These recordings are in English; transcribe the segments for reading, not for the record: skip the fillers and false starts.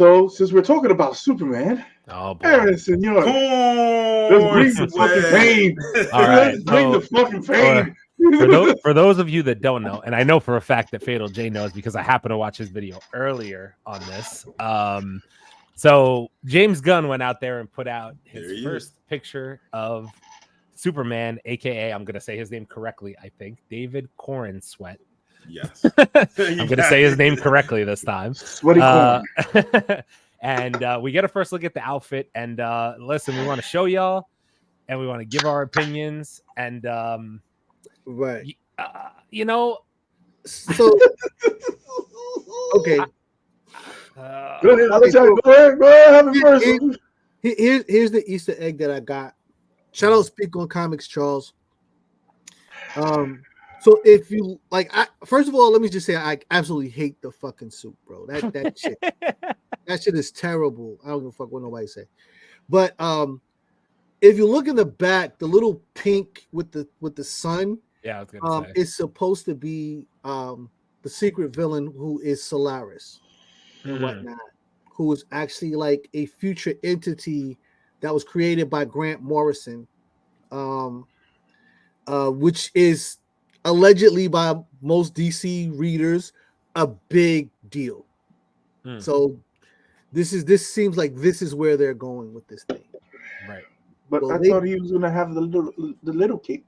So, since we're talking about Superman, Oh, boy. Aaron, senor, let's bring the fucking pain. All right. Let's bring the fucking pain. For those of you that don't know, and I know for a fact that Fatal J knows because I happened to watch his video earlier on this. So James Gunn went out there and put out his first picture of Superman, aka I'm gonna say his name correctly. I think David Corn Sweat. Yes, I'm gonna say his name correctly this time. Sweaty corn. And we get a first look at the outfit. And listen, we want to show y'all, and we want to give our opinions. And right, you know, so okay. Go ahead. Have it first. Here's the Easter egg that I got. Shout out Speak on Comics, Charles. So if you like, first of all, let me just say I absolutely hate the fucking suit, bro. That shit, that shit is terrible. I don't give a fuck what nobody say. But if you look in the back, the little pink with the sun, yeah, I was gonna say it's supposed to be the secret villain who is Solaris and whatnot, who is actually like a future entity that was created by Grant Morrison, which is allegedly by most DC readers a big deal. So this seems like this is where they're going with this thing, right? But I thought he was gonna have the little cape.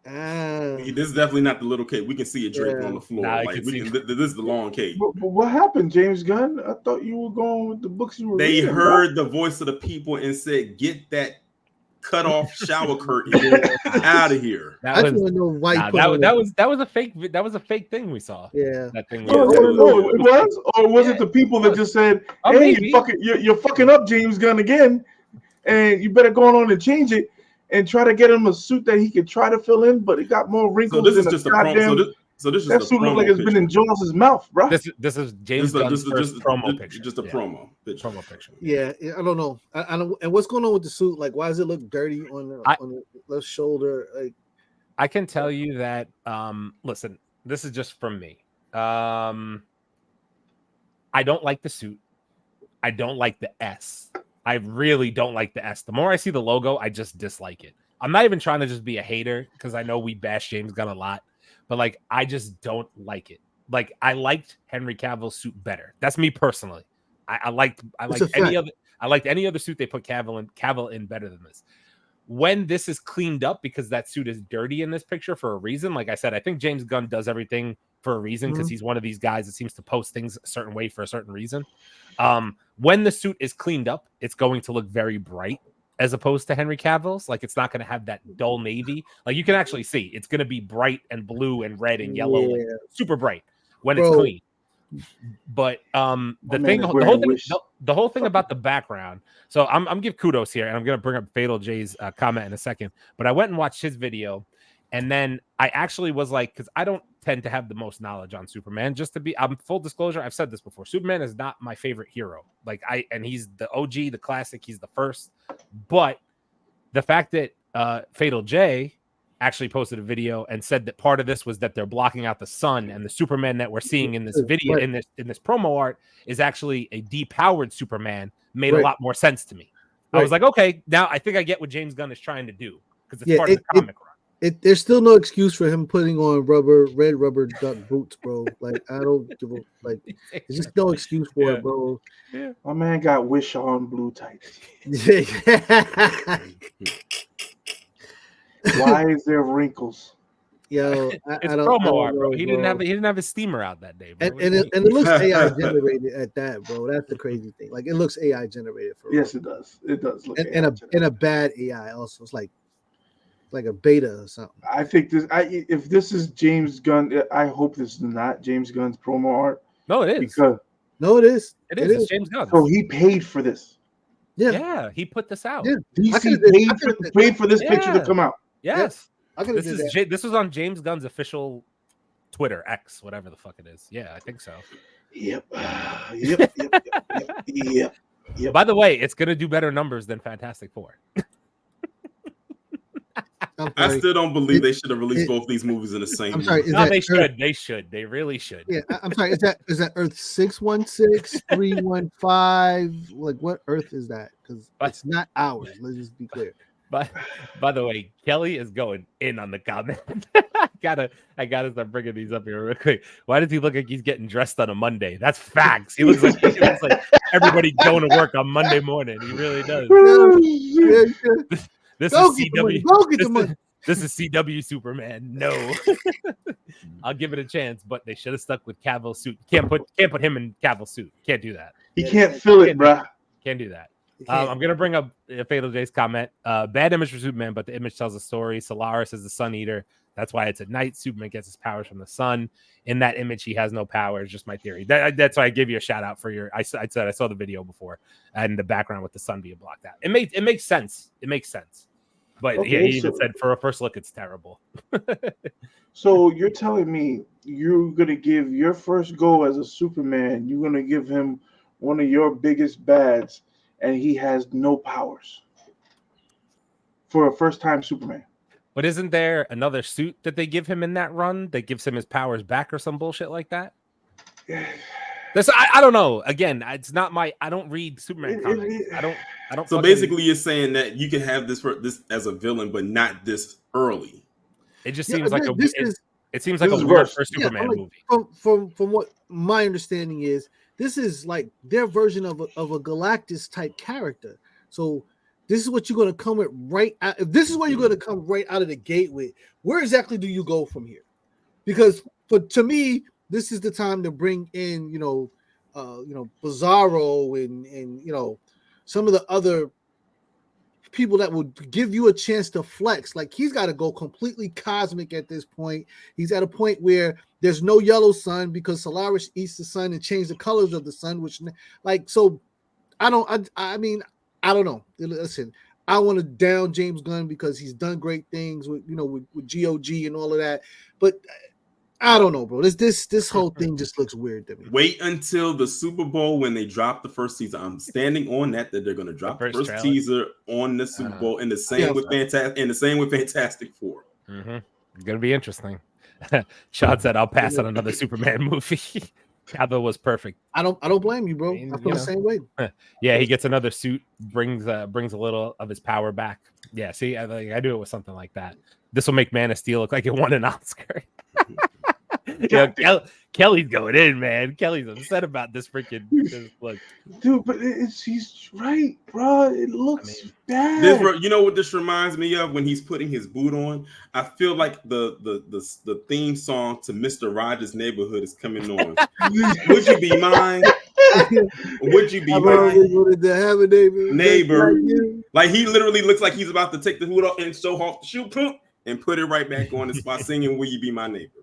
This is definitely not the little cape. We can see it draped on the floor. Nah, this is the long cape. But what happened, James Gunn? I thought you were going with the books you were reading. They heard the voice of the people and said, "Get that cut off shower curtain out of here." That was a fake. That was a fake thing we saw. Yeah, that thing. It was, or was it the people that just said, "Hey, you're fucking up, James Gunn again, and you better go on and change it." And try to get him a suit that he could try to fill in, but it got more wrinkles. So this is just a promo. So this is that suit looks like it's been in Jaws' mouth, bro. This is James Gunn's first promo picture. Just a promo picture. Yeah, I don't know. I don't. And what's going on with the suit? Like, why does it look dirty on the left shoulder? Like, I can tell you that. Listen, this is just from me. I don't like the suit. I don't like the S. I really don't like the S. The more I see the logo, I just dislike it. I'm not even trying to just be a hater because I know we bash James Gunn a lot, but like I just don't like it. Like I liked Henry Cavill's suit better. That's me personally. I liked any other suit they put Cavill in better than this. When this is cleaned up, because that suit is dirty in this picture for a reason. Like I said, I think James Gunn does everything for a reason because he's one of these guys that seems to post things a certain way for a certain reason. When the suit is cleaned up, it's going to look very bright as opposed to Henry Cavill's. Like it's not going to have that dull navy. Like you can actually see it's going to be bright and blue and red and yellow, like super bright when it's clean. But the whole thing about the background. So I'm give kudos here, and I'm going to bring up Fatal J's comment in a second. But I went and watched his video, and then I actually was like, because I don't tend to have the most knowledge on Superman. Just to be, full disclosure, I've said this before. Superman is not my favorite hero. And he's the OG, the classic. He's the first. But the fact that Fatal J actually posted a video and said that part of this was that they're blocking out the sun, and the Superman that we're seeing in this video, in this promo art, is actually a depowered Superman. Made a lot more sense to me. I was like, okay, now I think I get what James Gunn is trying to do because it's part of the comic run. There's still no excuse for him putting on red rubber duck boots, bro. Like I don't give a there's just no excuse for it, bro. Yeah. My man got Wish on blue tights. Why is there wrinkles? Yo, it's promo art, bro. He didn't have his steamer out that day, bro. And it looks AI generated at that, bro. That's the crazy thing. Like it looks AI generated for real. Yes, it does. It does look and a bad AI also. It's like a beta or something. I think if this is James Gunn, I hope this is not James Gunn's promo art. No, it is. Because it is. It's James Gunn. So he paid for this. Yeah, he put this out. Yeah, DC paid for this picture to come out. Yes. This was on James Gunn's official Twitter, X, whatever the fuck it is. Yeah, I think so. Yep. By the way, it's gonna do better numbers than Fantastic Four. I still don't believe they should have released both these movies in the same. I'm sorry. No, they should. They should. They really should. Yeah, I'm sorry. Is that Earth 616, 315? Like, what Earth is that? Because it's not ours. Let's just be clear. But by the way, Kelly is going in on the comment. I gotta start bringing these up here real quick. Why does he look like he's getting dressed on a Monday? That's facts. He looks like everybody going to work on Monday morning. He really does. This is CW. This is CW Superman. No, I'll give it a chance, but they should have stuck with Cavill suit. Can't put him in Cavill suit. Can't do that. He can't fill it, bro. Can't do that. I'm gonna bring up Fatal J's comment. Bad image for Superman, but the image tells a story. Solaris is the Sun Eater. That's why it's at night. Superman gets his powers from the sun. In that image, he has no powers. Just my theory. That's why I gave you a shout out for your. I said I saw the video before and the background with the sun being blocked out. It makes sense. It makes sense. But okay, yeah, he even said for a first look, it's terrible. So you're telling me you're gonna give your first go as a Superman? You're gonna give him one of your biggest bads, and he has no powers for a first-time Superman. But isn't there another suit that they give him in that run that gives him his powers back or some bullshit like that? I don't know. Again, it's not my. I don't read Superman comics. I don't. So basically, you're saying that you can have this as a villain, but not this early. It just seems like it seems like a weird first Superman movie. From what my understanding is, this is like their version of a Galactus type character. So this is what you're going to come with right out. If this is what you're going to come right out of the gate with, where exactly do you go from here? Because to me, this is the time to bring in, Bizarro and some of the other people that will give you a chance to flex. Like, he's got to go completely cosmic at this point. He's at a point where there's no yellow sun because Solaris eats the sun and changes the colors of the sun, which so I don't know. Listen, I want to down James Gunn because he's done great things with GOG and all of that, but I don't know, bro. This whole thing just looks weird to me. Wait until the Super Bowl when they drop the first teaser. I'm standing on that they're going to drop the first teaser on the Super Bowl, and the same with Fantastic Four. Mm-hmm. It's going to be interesting. Sean said, "I'll pass on another Superman movie." Cavill was perfect. I don't blame you, bro. I feel the same way. Yeah, he gets another suit, brings a little of his power back. Yeah, see, I do it with something like that. This will make Man of Steel look like it won an Oscar. Kelly's going in, man. Kelly's upset about this freaking look. Dude, but he's right, bro. It looks bad. You know what this reminds me of when he's putting his boot on? I feel like the theme song to Mr. Rogers' Neighborhood is coming on. Would you be mine? Would you be mine? Neighbor. Like, he literally looks like he's about to take the hood off and show off the shoe poop and put it right back on the spot singing "Will You Be My Neighbor?"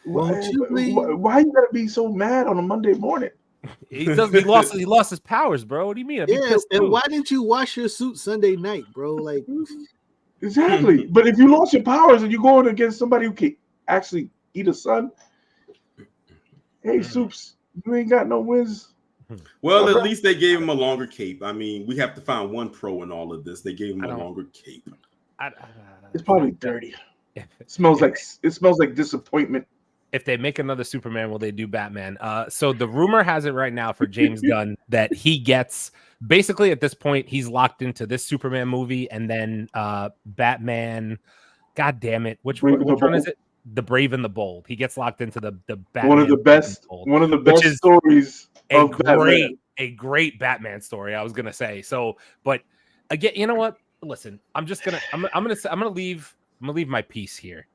Why you gotta be so mad on a Monday morning? He lost his powers, bro. What do you mean? And why didn't you wash your suit Sunday night, bro? Like, exactly. But if you lost your powers and you're going against somebody who can actually eat a sun, hey, Soups, you ain't got no wins. Well, at least they gave him a longer cape. I mean, we have to find one pro in all of this. They gave him a longer cape. It's probably dirty. It smells like disappointment. If they make another Superman, will they do Batman? So the rumor has it right now for James Gunn that he gets basically at this point he's locked into this Superman movie and then Batman. God damn it! Which one is it? The Brave and the Bold. He gets locked into the Batman. One of the best stories of Batman. A great Batman story. I was gonna say so, but again, you know what? Listen, I'm gonna leave my piece here.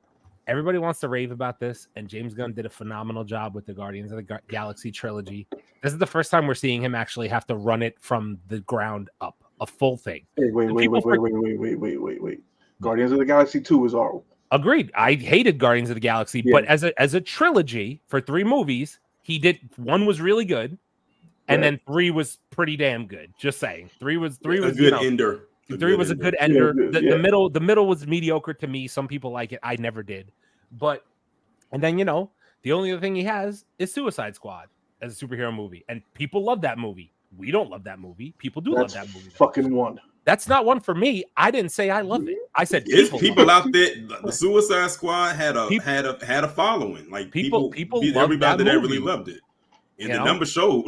Everybody wants to rave about this, and James Gunn did a phenomenal job with the Guardians of the Galaxy trilogy. This is the first time we're seeing him actually have to run it from the ground up, a full thing. Hey, wait. Guardians of the Galaxy 2 is horrible. Agreed. I hated Guardians of the Galaxy, but as a trilogy for 3 movies, he did. 1 was really good, and then 3 was pretty damn good. Just saying, 3 was a good ender. 3 was a good ender. The middle was mediocre to me. Some people like it. I never did. But and then the only other thing he has is Suicide Squad as a superhero movie, and people love that movie. We don't love that movie. People do love that movie. Fucking one. That's not one for me. I didn't say I love it. I said people out there. The Suicide Squad had a following. Like people everybody that really loved it, and the numbers showed.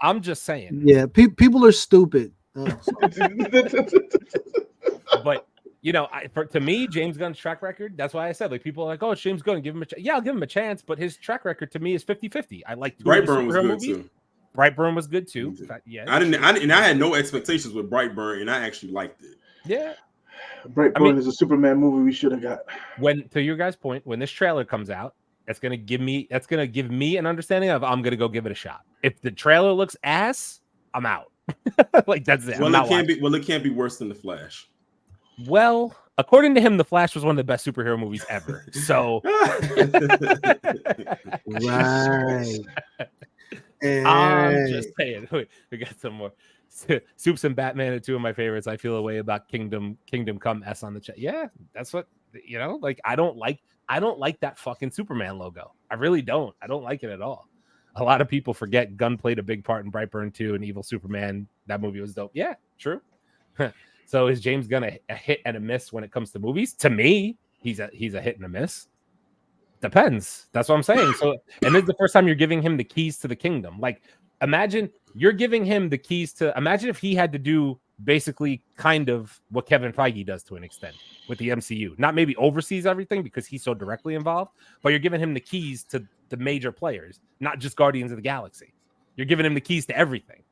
I'm just saying. Yeah, people are stupid. But to me, James Gunn's track record, that's why I said, like, people are like, oh, it's James Gunn, give him a chance. Yeah, I'll give him a chance, but his track record to me is 50-50. I like Brightburn was good too. Brightburn was good too. Yeah, I had no expectations with Brightburn, and I actually liked it. Yeah, Brightburn is a Superman movie we should have got. When, to your guys' point, when this trailer comes out, that's gonna give me an understanding of I'm gonna go give it a shot. If the trailer looks ass, I'm out. Like, that's it. Well, it can't be worse than The Flash. Well, according to him, The Flash was one of the best superhero movies ever. So, right. I'm just saying. We got some more. Soups and Batman are two of my favorites. I feel a way about Kingdom Come S on the chat. Yeah, that's what like. I don't like that fucking Superman logo. I really don't. I don't like it at all. A lot of people forget Gunn played a big part in Brightburn 2 and Evil Superman. That movie was dope. Yeah, true. So is James Gunn a hit and a miss when it comes to movies? To me, he's a hit and a miss. Depends. That's what I'm saying. So, and this is the first time you're giving him the keys to the kingdom. Like, imagine you're giving him the keys to. Imagine if he had to do basically kind of what Kevin Feige does to an extent with the MCU. Not maybe oversees everything because he's so directly involved, but you're giving him the keys to the major players, not just Guardians of the Galaxy. You're giving him the keys to everything.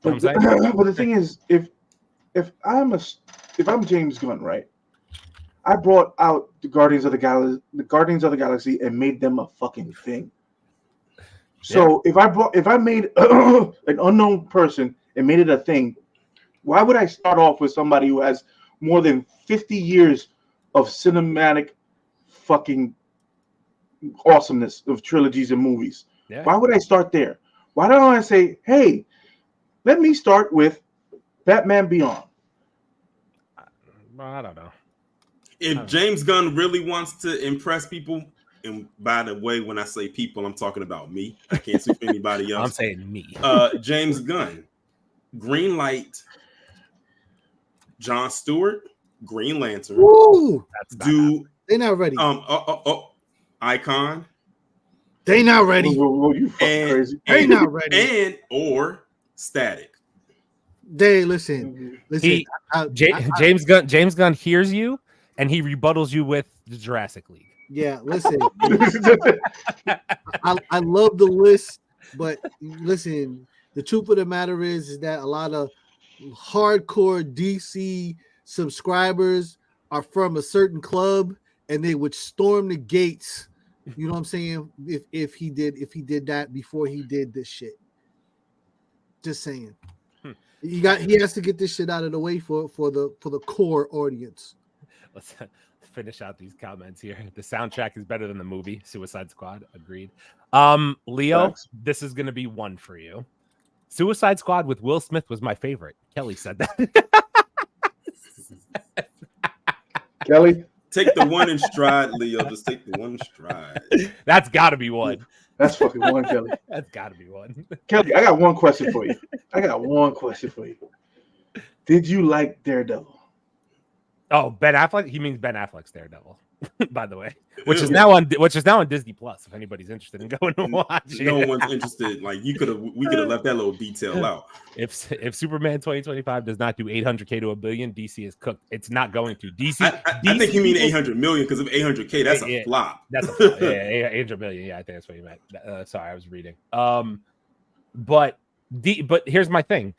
You know what I'm saying? But the thing is, if I'm James Gunn, right? I brought out the Guardians of the Galaxy, and made them a fucking thing. So if I made an unknown person and made it a thing, why would I start off with somebody who has more than 50 years of cinematic fucking awesomeness of trilogies and movies? Yeah. Why would I start there? Why don't I say, hey, let me start with Batman Beyond? I don't know. If James Gunn really wants to impress people, and by the way, when I say people, I'm talking about me. I can't speak for anybody else. I'm saying me. James Gunn, green light, Jon Stewart, Green Lantern. Woo! They're not ready. Icon. They not ready. You fucking crazy. They not ready. Or Static. They listen. James Gunn hears you, and he rebuttals you with the Jurassic League. Yeah, listen. I love the list, but listen, the truth of the matter is that a lot of hardcore DC subscribers are from a certain club, and they would storm the gates. You know what I'm saying? If he did that before he did this shit. Just saying. He has to get this shit out of the way for the core audience. Let's finish out these comments here. The soundtrack is better than the movie. Suicide Squad, agreed. Leo, Thanks. This is gonna be one for you. Suicide Squad with Will Smith was my favorite. Kelly said that. Kelly, take the one in stride, Leo. Just take the one in stride. That's got to be one. That's fucking one, Kelly. That's got to be one. Kelly, I got one question for you. Did you like Daredevil? Oh, Ben Affleck? He means Ben Affleck's Daredevil, by the way, which is now on Disney Plus. If anybody's interested in going to watch it, no one's interested. Like we could have left that little detail out. If Superman 2025 does not do 800K to $1 billion, DC is cooked. It's not going to. DC. I think you mean 800 million because of 800K. That's a flop. That's a flop. Yeah, 800 million. Yeah, I think that's what you meant. Sorry, I was reading. But here's my thing: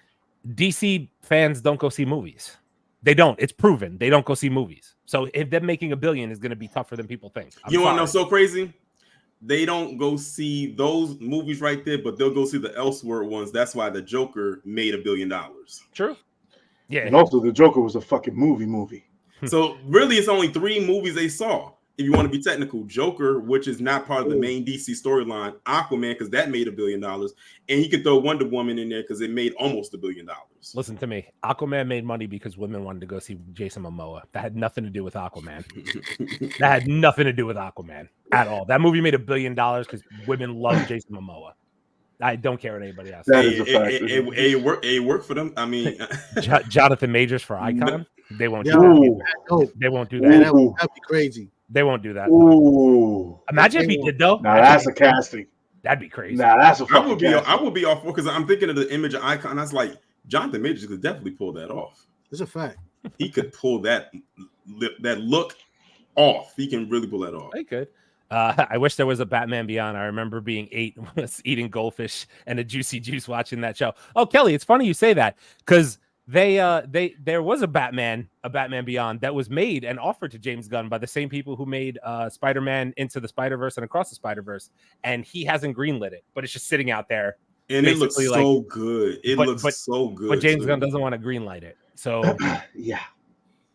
DC fans don't go see movies. They don't. It's proven. They don't go see movies. So if them making $1 billion is going to be tougher than people think. You want to know so crazy? They don't go see those movies right there, but they'll go see the Elseworld ones. That's why the Joker made $1 billion. True. Yeah. And also the Joker was a fucking movie. So really, it's only 3 movies they saw. If you want to be technical, Joker, which is not part of the main DC storyline, Aquaman, because that made $1 billion, and you can throw Wonder Woman in there because it made almost $1 billion. Listen to me. Aquaman made money because women wanted to go see Jason Momoa. That had nothing to do with Aquaman. That had nothing to do with Aquaman at all. That movie made $1 billion because women love Jason Momoa. I don't care what anybody else. That is a fact. It worked for them. I mean, Jonathan Majors for Icon. They won't do that. They won't do that. Man, that'd be crazy. They won't do that. Ooh. Imagine if he did though. Now that's a casting. That'd be crazy. Nah, that's a I would be all for, because I'm thinking of the image of Icon. I was like, Jonathan Majors could definitely pull that off. It's a fact. He could pull that look off. He can really pull that off. He could. I wish there was a Batman Beyond. I remember being 8, was eating goldfish and a juicy juice watching that show. Oh, Kelly, it's funny you say that, because there was a Batman Beyond that was made and offered to James Gunn by the same people who made Spider-Man Into the Spider-Verse and Across the Spider-Verse, and he hasn't greenlit it, but it's just sitting out there. And it looks so good. It looks so good. But James Gunn doesn't want to greenlight it. So yeah.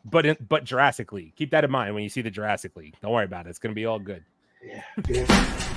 But Jurassic League, keep that in mind when you see the Jurassic League. Don't worry about it. It's gonna be all good. Yeah.